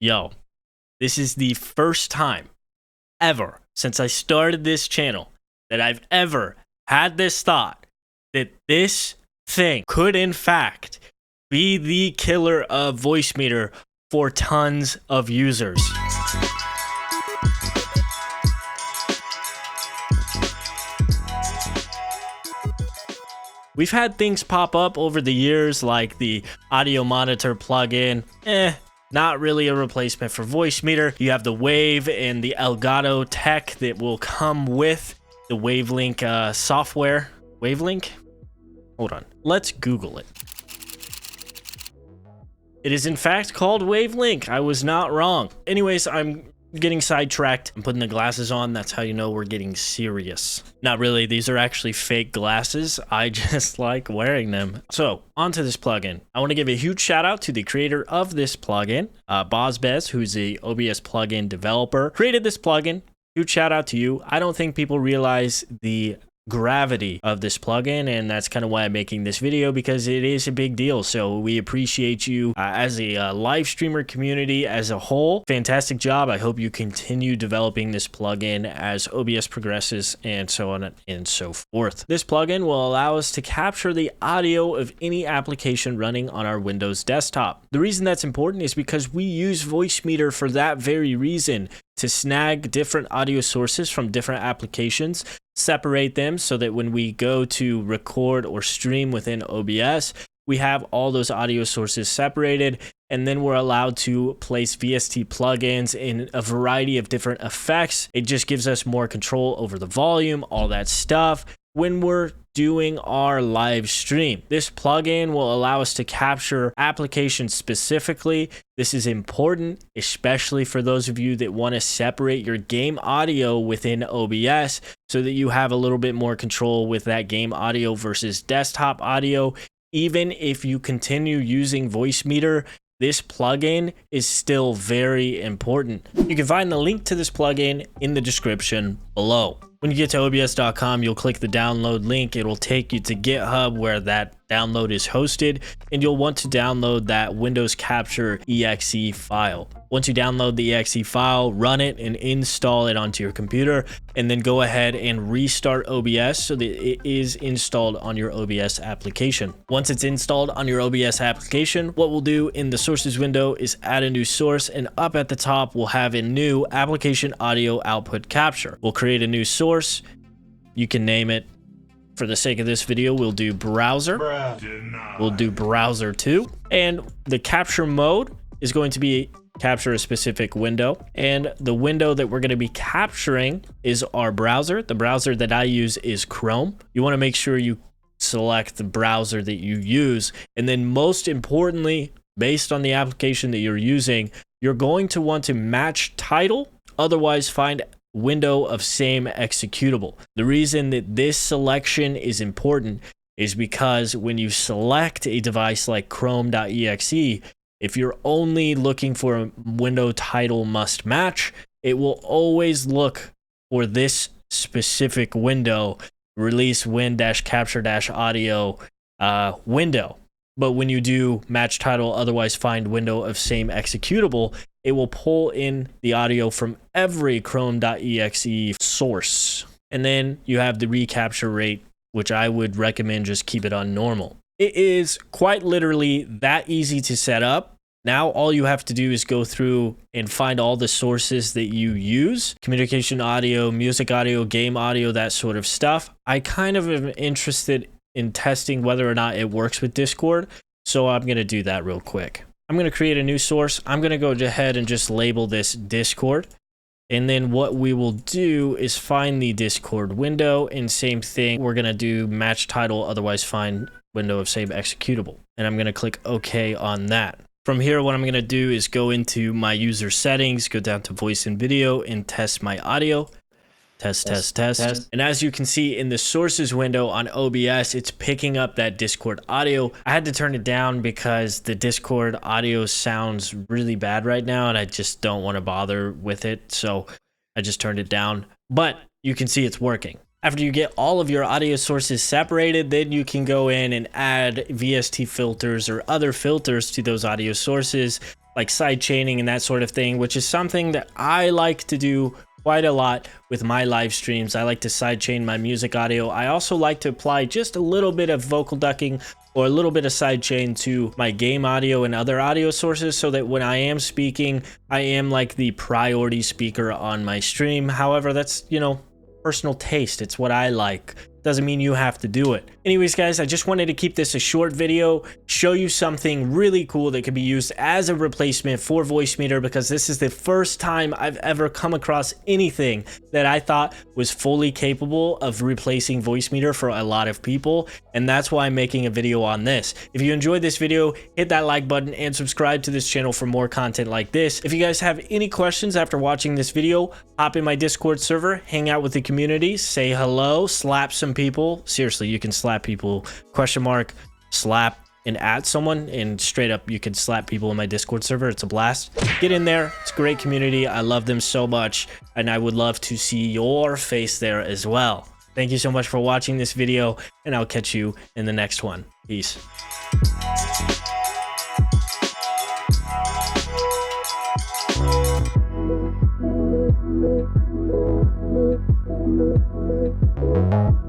Yo, this is the first time ever since I started this channel that I've ever had this thought that this thing could in fact be the killer of Voicemeeter for tons of users. We've had things pop up over the years like the audio monitor plugin, not really a replacement for Voicemeeter. You have the Wave and the Elgato tech that will come with the Wavelink software. Wavelink? Hold on, let's Google it. It is in fact called Wavelink. I was not wrong. Anyways, I'm getting sidetracked. I'm putting the glasses on. That's how you know we're getting serious. Not really. These are actually fake glasses. I just like wearing them. So onto this plugin. I want to give a huge shout out to the creator of this plugin, Bozbez, who's the OBS plugin developer, created this plugin. Huge shout out to you. I don't think people realize the gravity of this plugin, and that's kind of why I'm making this video, because it is a big deal. So we appreciate you as a live streamer community as a whole. Fantastic job. I hope you continue developing this plugin as OBS progresses and so on and so forth. This plugin will allow us to capture the audio of any application running on our Windows desktop. The reason that's important is because we use Voicemeeter for that very reason, to snag different audio sources from different applications, separate them so that when we go to record or stream within OBS, we have all those audio sources separated, and then we're allowed to place VST plugins in a variety of different effects. It just gives us more control over the volume, all that stuff, when we're doing our live stream. This plugin will allow us to capture applications specifically. This is important, especially for those of you that want to separate your game audio within OBS so that you have a little bit more control with that game audio versus desktop audio. Even if you continue using Voicemeeter, this plugin is still very important. You can find the link to this plugin in the description below. When you get to obs.com, you'll click the download link. It'll take you to GitHub where that download is hosted, and you'll want to download that Windows Capture exe file. Once you download the exe file, run it and install it onto your computer, and then go ahead and restart OBS so that it is installed on your OBS application. Once it's installed on your OBS application, what we'll do in the sources window is add a new source, and up at the top, we'll have a new application audio output capture. We'll create a new source. You can name it. For the sake of this video, we'll do browser. We'll do browser 2. And the capture mode is going to be capture a specific window. And the window that we're going to be capturing is our browser. The browser that I use is Chrome. You want to make sure you select the browser that you use. And then most importantly, based on the application that you're using, you're going to want to match title, otherwise find window of same executable. The reason that this selection is important is because when you select a device like chrome.exe, if you're only looking for a window title must match, it will always look for this specific window, release win-capture-audio window. But when you do match title, otherwise find window of same executable, it will pull in the audio from every chrome.exe source. And then you have the recapture rate, which I would recommend just keep it on normal. It is quite literally that easy to set up. Now all you have to do is go through and find all the sources that you use: communication audio, music audio, game audio, that sort of stuff. I kind of am interested in testing whether or not it works with Discord, so I'm going to do that real quick. I'm going to create a new source. I'm going to go ahead and just label this Discord. And then what we will do is find the Discord window, and same thing, we're going to do match title, otherwise find window of same executable. And I'm going to click OK on that. From here, what I'm going to do is go into my user settings, go down to voice and video, and test my audio. Test. And as you can see in the sources window on OBS, it's picking up that Discord audio. I had to turn it down because the Discord audio sounds really bad right now, and I just don't want to bother with it. So I just turned it down, but you can see it's working. After you get all of your audio sources separated, then you can go in and add VST filters or other filters to those audio sources, like side chaining and that sort of thing, which is something that I like to do quite a lot with my live streams. I like to sidechain my music audio. I also like to apply just a little bit of vocal ducking or a little bit of sidechain to my game audio and other audio sources so that when I am speaking, I am like the priority speaker on my stream. However, that's, you know, personal taste. It's what I like. Doesn't mean you have to do it. Anyways, guys, I just wanted to keep this a short video, show you something really cool that could be used as a replacement for Voicemeeter, because this is the first time I've ever come across anything that I thought was fully capable of replacing Voicemeeter for a lot of people, and that's why I'm making a video on this. If you enjoyed this video, hit that like button and subscribe to this channel for more content like this. If you guys have any questions after watching this video, hop in my Discord server, hang out with the community, say hello, slap some people. Seriously, you can slap people, question mark, slap and at someone, and straight up you can slap people in my Discord server. It's a blast. Get in there. It's a great community. I love them so much, and I would love to see your face there as well. Thank you so much for watching this video, and I'll catch you in the next one. Peace. Thank you.